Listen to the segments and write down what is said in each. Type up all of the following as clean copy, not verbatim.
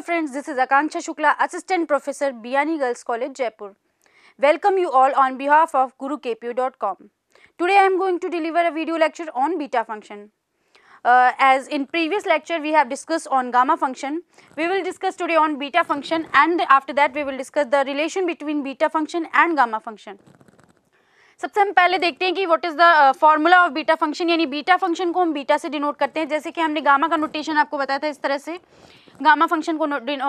friends, this is Akanksha Shukla, Assistant Professor, Biyani Girls College, Jaipur. Welcome you all on behalf of GuruKPU.com. Today I am going to deliver a video lecture on beta function. As in previous lecture we have discussed on gamma function, we will discuss today on beta function, and after that we will discuss the relation between beta function and gamma function. सबसे हम पहले देखते हैं कि what is the formula of beta function, यानी beta function को हम beta से डिनोट करते हैं। जैसे कि हमने गामा का नोटेशन आपको बताया था, इस तरह से गामा फंक्शन को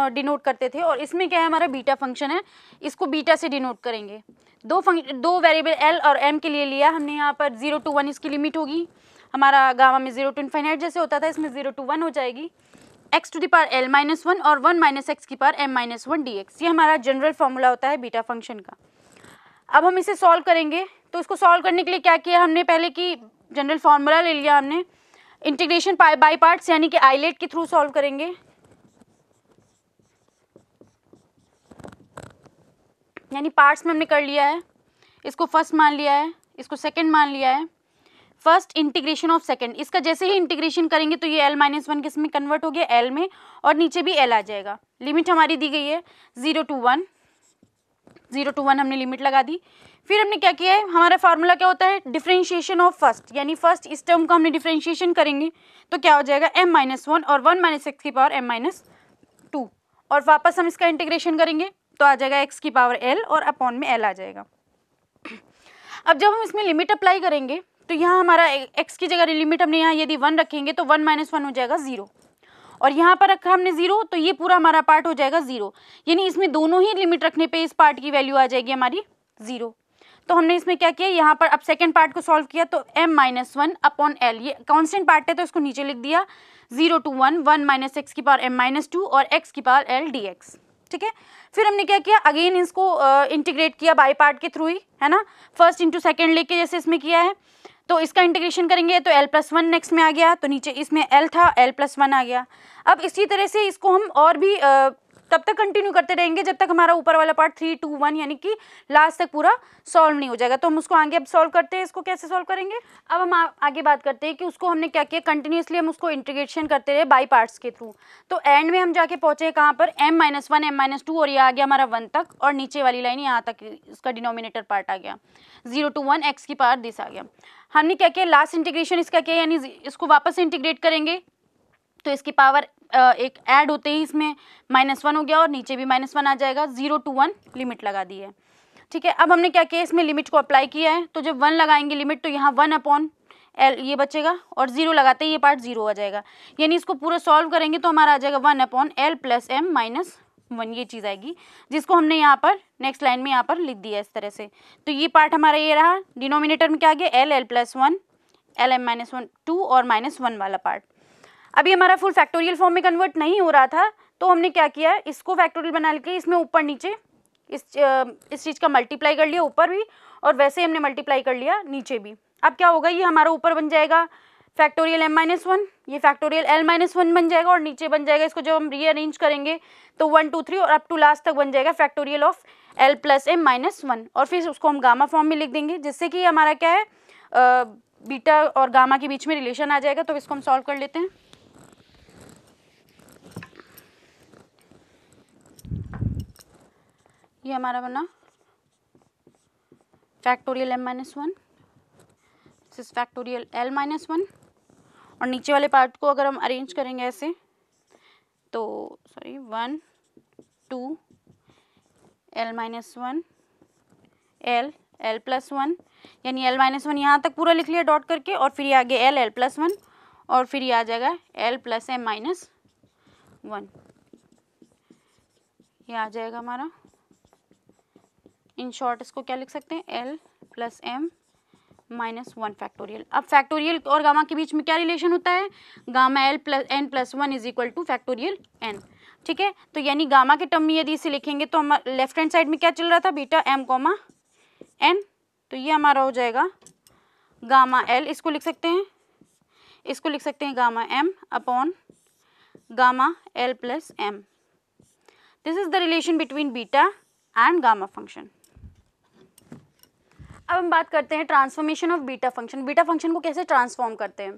डिनोट करते थे, और इसमें क्या है, हमारा बीटा फंक्शन है, इसको बीटा से डिनोट करेंगे। दो वेरिएबल एल और एम के लिए लिया हमने, यहाँ पर 0 to 1 इसकी लिमिट होगी। हमारा गामा में 0 to इनफाइनाइट जैसे होता था, इसमें 0 to 1 हो जाएगी। x to the power l minus 1 और 1 minus x की पावर m minus 1 dx, ये हमारा जनरल फॉर्मूला होता है बीटा फंक्शन का। अब हम इसे सॉल्व करेंगे, तो इसको सॉल्व करने के लिए क्या किया हमने, पहले की जनरल फार्मूला ले लिया हमने, इंटीग्रेशन बाय पार्ट्स यानी कि आइलेट के थ्रू सॉल्व करेंगे। यानी पार्ट्स में हमने कर लिया है, इसको फर्स्ट मान लिया है, इसको सेकंड मान लिया है। फर्स्ट इंटीग्रेशन ऑफ सेकंड, इसका जैसे ही इंटीग्रेशन करेंगे तो ये l माइनस 1 किस में कन्वर्ट हो गया, l में, और नीचे भी l आ जाएगा। लिमिट हमारी दी गई है 0 to 1, 0 to 1 हमने लिमिट लगा दी। फिर हमने क्या किया है, हमारा फार्मूला क्या होता है, डिफरेंशिएशन ऑफ फर्स्ट, यानी फर्स्ट इस टर्म का हमने डिफरेंशिएशन करेंगे तो क्या हो जाएगा m माइनस 1 और 1 माइनस एक्स की पावर m माइनस 2, और वापस हम इसका इंटीग्रेशन करेंगे तो आ जाएगा x की पावर l और अपॉन में l आ जाएगा। अब जब हम इसमें लिमिट अप्लाई करेंगे तो यहाँ हमारा x की जगह लिमिट हमने यहाँ यदि 1 रखेंगे तो 1 माइनस 1 हो जाएगा 0, और यहाँ पर रखा हमने 0 तो ये पूरा हमारा पार्ट हो जाएगा 0, यानी इसमें दोनों ही लिमिट रखने पे इस पार्ट की वैल्यू आ जाएगी हमारी 0। तो हमने इसमें क्या किया, यहाँ पर अब सेकंड पार्ट को सॉल्व किया तो m माइनस 1 अपॉन l, ये कांस्टेंट पार्ट है तो इसको नीचे लिख दिया, 0 to 1 1 माइनस एक्स की पावर m माइनस 2 और x की पावर l dx। ठीक है, फिर हमने क्या किया, अगेन इसको इंटीग्रेट किया बाई पार्ट के थ्रू ही, है ना, फर्स्ट इंटू सेकेंड लेके जैसे इसमें किया है। तो इसका इंटीग्रेशन करेंगे तो l प्लस 1 नेक्स्ट में आ गया, तो नीचे इसमें l था, l प्लस 1 आ गया। अब इसी तरह से इसको हम और भी तब तक कंटिन्यू करते रहेंगे जब तक हमारा ऊपर वाला पार्ट 3 to 1 यानी कि लास्ट तक पूरा सॉल्व नहीं हो जाएगा। तो हम उसको आगे अब सॉल्व करते हैं, इसको कैसे सॉल्व करेंगे। अब हम आगे बात करते हैं कि उसको हमने क्या किया, कंटिन्यूसली हम उसको इंटीग्रेशन करते रहे बाई पार्ट्स के थ्रू। तो एंड में हम जाके पहुंचे कहाँ पर, m माइनस 1 m माइनस 2, और ये आ गया हमारा 1 तक, और नीचे वाली लाइन यहाँ तक इसका डिनोमिनेटर पार्ट आ गया 0 to 1 x की पावर दिस आ गया। हमने क्या किया, लास्ट इंटीग्रेशन इसका किया, यानी इसको वापस इंटीग्रेट करेंगे तो इसकी पावर एक ऐड होते ही इसमें -1 हो गया, और नीचे भी -1 आ जाएगा, 0 to 1 लिमिट लगा दी है। ठीक है, अब हमने क्या किया, इसमें लिमिट को अप्लाई किया है, तो जब 1 लगाएंगे लिमिट तो यहाँ 1 अपॉन l ये बचेगा, और 0 लगाते ही ये पार्ट 0 आ जाएगा, यानी इसको पूरा सॉल्व करेंगे तो हमारा आ जाएगा 1 upon l plus m minus 1, ये चीज़ आएगी, जिसको हमने यहाँ पर नेक्स्ट लाइन में यहाँ पर लिख दिया इस तरह से। तो ये पार्ट हमारा ये रहा, डिनोमिनेटर में क्या आ गया, l plus 1 l m minus 1 2 और -1 वाला पार्ट। अभी हमारा फुल फैक्टोरियल फॉर्म में कन्वर्ट नहीं हो रहा था, तो हमने क्या किया, इसको फैक्टोरियल बना के इसमें ऊपर नीचे इस चीज़ का मल्टीप्लाई कर लिया, ऊपर भी, और वैसे ही हमने मल्टीप्लाई कर लिया नीचे भी। अब क्या होगा, ये हमारा ऊपर बन जाएगा फैक्टोरियल m माइनस 1, ये फैक्टोरियल l माइनस 1 बन जाएगा, और नीचे बन जाएगा, इसको जब हम रीअरेंज करेंगे तो 1 2 3 और अप टू लास्ट तक बन जाएगा factorial of l plus m minus 1, और फिर उसको हम गामा फॉर्म में लिख देंगे, जिससे कि हमारा क्या है, बीटा और गामा के बीच में रिलेशन आ जाएगा। तो इसको हम सॉल्व कर लेते हैं। ये हमारा बना factorial m minus 1, this is factorial l minus 1, और नीचे वाले पार्ट को अगर हम अरेंज करेंगे ऐसे तो 1 2 l माइनस 1 l प्लस 1, यानी l माइनस 1 यहाँ तक पूरा लिख लिया डॉट करके, और फिर ये आगे l प्लस 1, और फिर ये आ जाएगा l प्लस m माइनस 1, ये आ जाएगा हमारा। इन शॉर्ट इसको क्या लिख सकते हैं, l plus m minus 1 factorial. अब फैक्टोरियल और गामा के बीच में क्या रिलेशन होता है, gamma l plus n plus 1 is equal two factorial n। ठीक है, तो यानी गामा के टर्म में यदि इसे लिखेंगे तो हम लेफ्ट हैंड साइड में क्या चल रहा था, बीटा m कॉमा n, तो ये हमारा हो जाएगा गामा l, इसको लिख सकते हैं, इसको लिख सकते हैं gamma m upon gamma l plus m। This is the relation between beta and gamma function. अब हम बात करते हैं transformation of beta function. Beta function को कैसे ट्रांसफॉर्म करते हैं।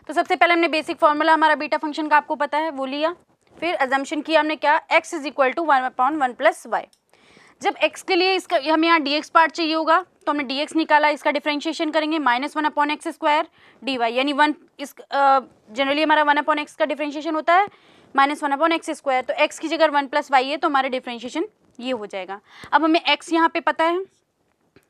तो सबसे पहले हमने बेसिक फॉर्मूला हमारा बीटा फंक्शन का आपको पता है वो लिया, फिर अजम्पशन किया हमने क्या, x is equal to 1/1 plus y. जब x के लिए इसका हमें यहाँ dx पार्ट चाहिए होगा तो हमने dx निकाला, इसका डिफरेंशिएशन करेंगे -1/x² dy, यानी 1 इस जनरली हमारा 1/x का डिफरेंशिएशन होता है -1/x², तो x की जगह 1 प्लस वाई है तो हमारा डिफरेंशिएशन ये हो जाएगा। अब हमें x यहाँ पे पता है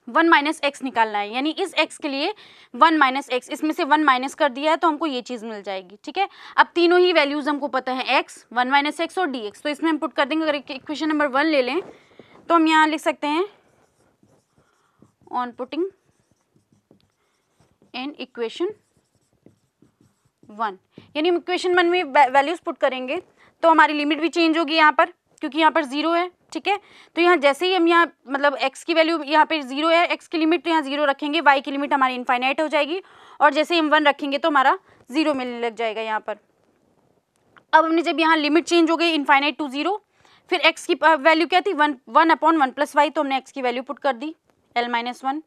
1 माइनस एक्स निकालना है, यानी इस x के लिए 1 माइनस एक्स, इसमें से 1 माइनस कर दिया है तो हमको ये चीज़ मिल जाएगी। ठीक है, अब तीनों ही वैल्यूज़ हमको पता है x, 1 माइनस एक्स और dx, तो इसमें हम पुट कर देंगे। अगर इक्वेशन नंबर 1 ले लें तो हम यहाँ लिख सकते हैं ऑन पुटिंग इन इक्वेशन 1, यानी हम इक्वेशन 1 में वैल्यूज़ पुट करेंगे तो हमारी लिमिट भी चेंज होगी यहाँ पर, क्योंकि यहाँ पर 0 है। ठीक है, तो यहाँ जैसे ही हम यहाँ मतलब x की वैल्यू यहाँ पे 0 है, x की लिमिट तो यहाँ 0 रखेंगे, y की लिमिट हमारी इनफाइनाइट हो जाएगी, और जैसे ही हम 1 रखेंगे तो हमारा 0 मिलने लग जाएगा यहाँ पर। अब हमने जब यहाँ लिमिट चेंज हो गई इनफाइनाइट टू 0, फिर x की वैल्यू क्या थी 1/1 प्लस वाई, तो हमने x की वैल्यू पुट कर दी l-1।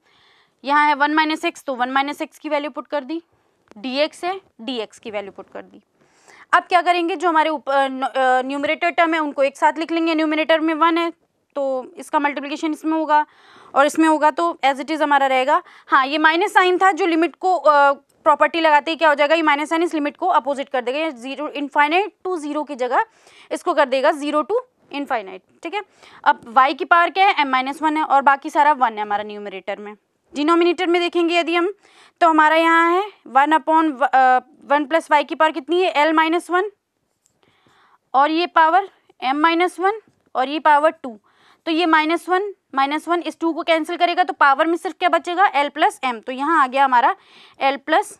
यहाँ है 1 माइनस एक्स, तो 1 माइनस एक्स की वैल्यू पुट कर दी, dx है dx की वैल्यू पुट कर दी। अब क्या करेंगे, जो हमारे ऊपर न्यूमरेटर टर्म है उनको एक साथ लिख लेंगे। न्यूमरेटर में 1 है तो इसका मल्टीप्लिकेशन इसमें होगा और इसमें होगा, तो एज इट इज़ हमारा रहेगा। हाँ, ये माइनस साइन था जो लिमिट को प्रॉपर्टी लगाते ही क्या हो जाएगा, ये माइनस साइन इस लिमिट को अपोजिट कर देगा, 0 इनफाइनाइट टू 0 की जगह इसको कर देगा 0 टू इनफाइनाइट। ठीक है, अब y की पावर क्या है, m-1 है और बाकी सारा 1 है हमारा न्यूमरेटर में। डिनोमिनेटर में देखेंगे यदि हम, तो हमारा यहाँ है 1/1 प्लस वाई की पावर कितनी है l-1, और ये पावर m-1 और ये पावर 2, तो ये -1 इस 2 को कैंसिल करेगा तो पावर में सिर्फ क्या बचेगा l प्लस एम, तो यहाँ आ गया हमारा l प्लस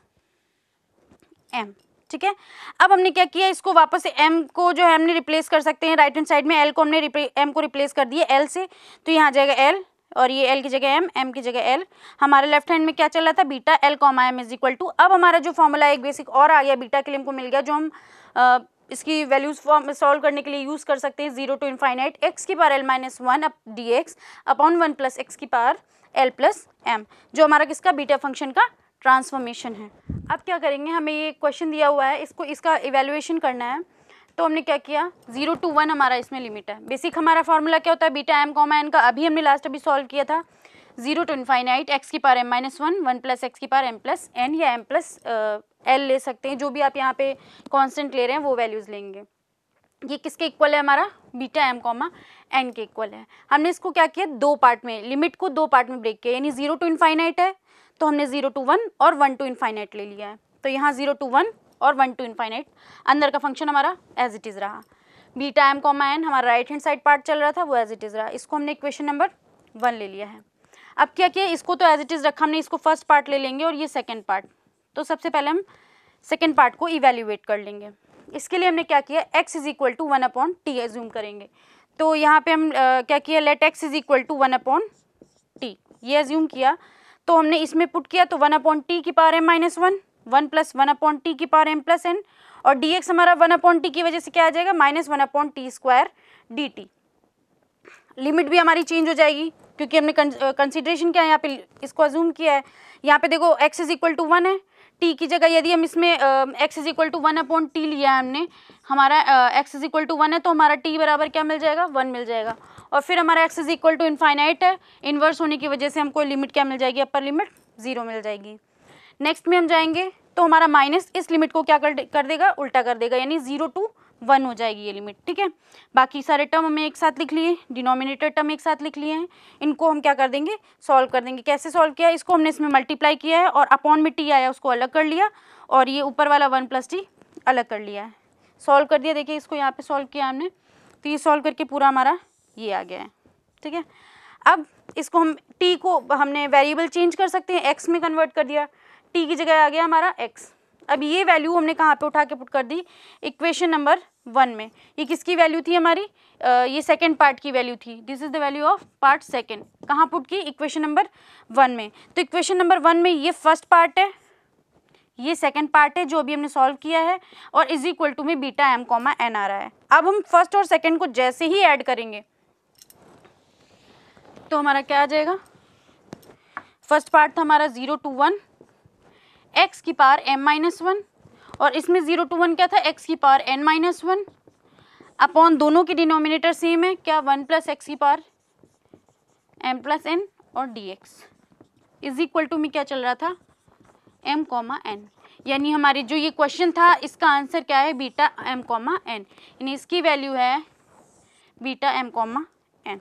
एम। ठीक है, अब हमने क्या किया, इसको वापस से m को जो है हमने रिप्लेस कर सकते हैं, राइट हैंड साइड में l को हमने m को रिप्लेस कर दिया l से, तो यहाँ आ जाएगा l और ये l की जगह m की जगह l। हमारे लेफ्ट हैंड में क्या चल रहा था, beta l comma m is equal to, अब हमारा जो फॉर्मूला एक बेसिक और आ गया, बीटा के लिए हमको मिल गया, जो हम इसकी वैल्यूज फॉर्म सॉल्व करने के लिए यूज़ कर सकते हैं। 0 टू इनफाइनाइट x की power l-1 dx upon 1 plus x की पावर l प्लस m, जो हमारा किसका बीटा फंक्शन का ट्रांसफॉर्मेशन है। अब क्या करेंगे, हमें ये क्वेश्चन दिया हुआ है, इसको इसका इवैल्यूएशन करना है, तो हमने क्या किया 0 टू 1 हमारा इसमें लिमिट है। बेसिक हमारा फॉर्मूला क्या होता है, बीटा m कॉमा n का, अभी हमने लास्ट अभी सॉल्व किया था। 0 टू इनफाइनाइट x की पावर m-1 1 प्लस x की पावर m प्लस n या m प्लस l ले सकते हैं, जो भी आप यहाँ पे कांस्टेंट ले रहे हैं वो वैल्यूज़ लेंगे। ये किसके इक्वल है, हमारा बीटा m कॉमा n के इक्वल है। हमने इसको क्या किया, दो पार्ट में, लिमिट को दो पार्ट में ब्रेक किया, यानी 0 टू इनफाइनाइट है तो हमने 0 टू 1 और 1 टू इनफाइनाइट ले लिया है, तो यहाँ 0 टू 1 और 1 टू इनफाइनाइट अंदर का फंक्शन हमारा एज इट इज़ रहा। बीटा m कॉमा n हमारा राइट हैंड साइड पार्ट चल रहा था, वो एज इट इज़ रहा, इसको हमने इक्वेशन नंबर 1 ले लिया है। अब क्या किया, इसको तो एज इट इज़ रखा हमने, इसको फर्स्ट पार्ट ले लेंगे और ये सेकेंड पार्ट, तो सबसे पहले हम सेकेंड पार्ट को इवेल्यूएट कर लेंगे। इसके लिए हमने क्या किया, x is equal to 1/t assume करेंगे, तो यहाँ पे हम क्या किया, let x is equal to 1/t ये एज्यूम किया, तो हमने इसमें पुट किया, तो 1/t की पावर m-1 1 प्लस 1/t की पावर m प्लस n, और dx हमारा 1/t की वजह से क्या आ जाएगा -1/t² dt। लिमिट भी हमारी चेंज हो जाएगी क्योंकि हमने कंसिडरेशन क्या है यहाँ पे, इसको अज्यूम किया है। यहाँ पे देखो x इज इक्वल टू 1 है, t की जगह यदि हम इसमें x is equal to 1/t लिया है हमने, हमारा x इज इक्वल टू 1 है तो हमारा t बराबर क्या मिल जाएगा 1 मिल जाएगा, और फिर हमारा x is equal to infinite है, इन्वर्स होने की वजह से हमको लिमिट क्या मिल जाएगी, अपर लिमिट 0 मिल जाएगी। नेक्स्ट में हम जाएंगे तो हमारा माइनस इस लिमिट को क्या कर देगा, उल्टा कर देगा, यानी 0 टू 1 हो जाएगी ये लिमिट। ठीक है, बाकी सारे टर्म हमने एक साथ लिख लिए, डिनोमिनेटर टर्म एक साथ लिख लिए हैं, इनको हम क्या कर देंगे, सॉल्व कर देंगे। कैसे सॉल्व किया, इसको हमने इसमें मल्टीप्लाई किया है और अपॉन में t आया उसको अलग कर लिया, और ये ऊपर वाला 1 प्लस t अलग कर लिया है, सॉल्व कर दिया। देखिए इसको यहाँ पे सॉल्व किया हमने, तो ये सॉल्व करके पूरा हमारा ये आ गया है। ठीक है, अब इसको हम t को हमने वेरिएबल चेंज कर सकते हैं, x में कन्वर्ट कर दिया, t की जगह आ गया हमारा x। अब ये वैल्यू हमने कहाँ पे उठा के पुट कर दी, इक्वेशन नंबर 1 में। ये किसकी वैल्यू थी हमारी, ये सेकंड पार्ट की वैल्यू थी, this is the value of part second, कहाँ पुट की, इक्वेशन नंबर 1 में। तो इक्वेशन नंबर 1 में ये फर्स्ट पार्ट है, ये सेकंड पार्ट है जो अभी हमने सॉल्व किया है, और इज इक्वल टू में बीटा m कॉमा n आ रहा है। अब हम फर्स्ट और सेकंड को जैसे ही ऐड करेंगे तो हमारा क्या आ जाएगा, फर्स्ट पार्ट था हमारा 0 टू 1 x की पावर m-1, और इसमें 0 टू 1 क्या था, x की पावर n-1 अपॉन दोनों के डिनोमिनेटर सेम है क्या, 1 प्लस एक्स की पावर m प्लस एन और dx इज इक्वल टू में क्या चल रहा था, m कॉमा एन। यानी हमारी जो ये क्वेश्चन था इसका आंसर क्या है, बीटा m कॉमा एन, यानी इसकी वैल्यू है beta m comma n.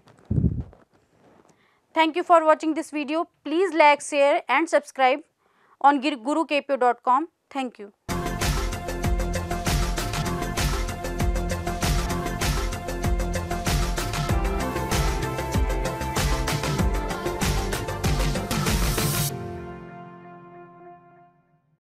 Thank you for watching this video. Please like, share and subscribe on gurukpo.com. Thank you.